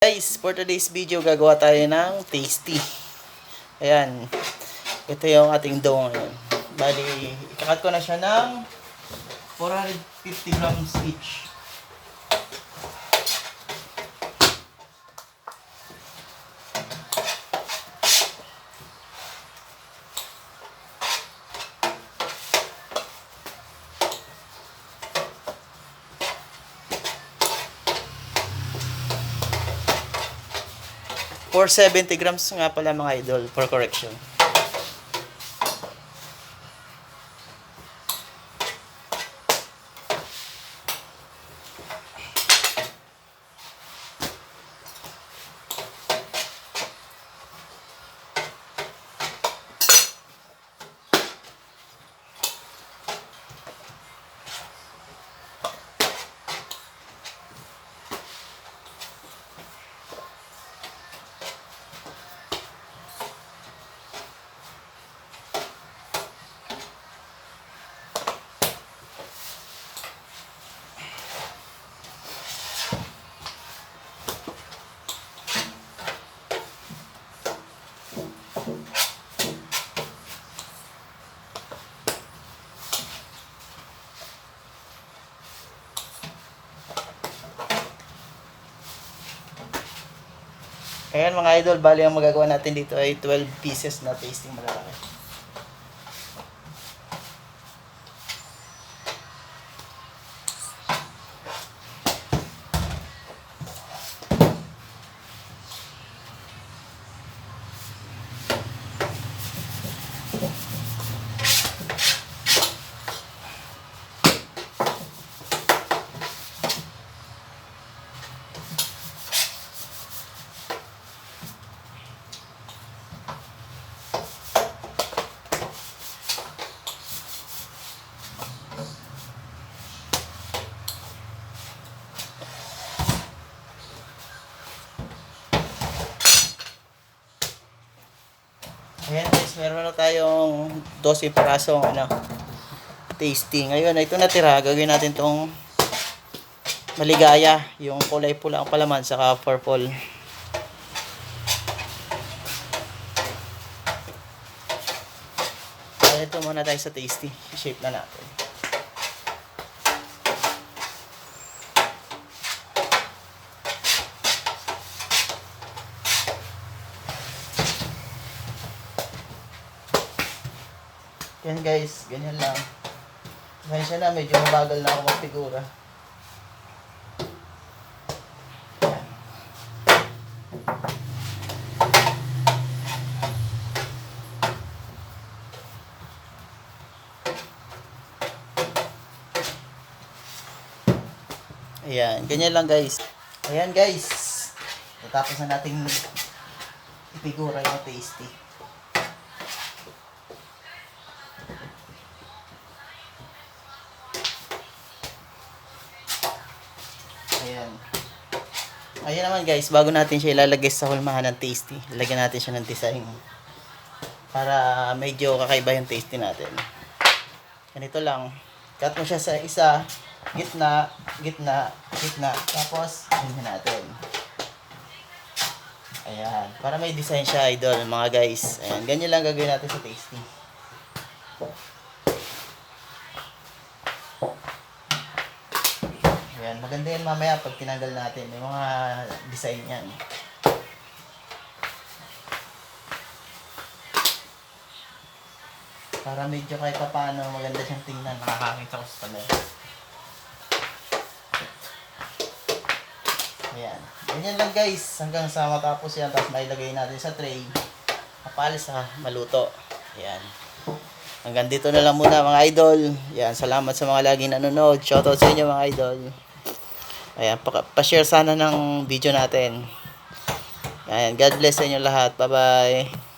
Guys, for today's video, gagawa tayo ng tasty. Ayan. Ito yung ating dough ngayon. Bali, ikakat ko na siya ng 450 grams each. For 70 grams nga pala mga idol, for correction. Ayan mga idol, bali ang magagawa natin dito ay 12 pieces na tasting malalaki. Ayan guys, meron na tayong 12 parasong tasty. Ngayon, ito natira, gagawin natin tong maligaya, yung kulay pula ang palaman, saka purple. Kaya ito muna tayo sa tasty, shape na natin. Yan guys, ganyan lang. Pasensya na, medyo mabagal na ako magfigura. Ayan, ganyan lang guys. Ayan guys, natapos na nating ifigura yung tasty. Ayan. Ayan naman guys, bago natin siya ilalagay sa hulmahan ng tasty, lagyan natin siya ng design para medyo kakaiba yung tasty natin. Ganito lang, cut mo siya sa isa, gitna, gitna, gitna, tapos ganyan natin. Ayan, para may design siya idol mga guys. Ayan, ganyan lang gagawin natin sa tasty. Ayan, maganda yan mamaya pag tinanggal natin. May mga design yan. Para medyo kahit pa paano maganda siyang tingnan. Nakakakita ko sa camera. Ayan. Ganyan lang guys. Hanggang sa matapos yan. Tapos mailagay natin sa tray. Mapalis ha. Maluto. Ayan. Hanggang dito na lang muna mga idol. Ayan. Salamat sa mga laging nanonood. Shoutout sa inyo mga idol. Ayan, pa-share sana ng video natin. Ayan, God bless sa inyo lahat. Bye-bye.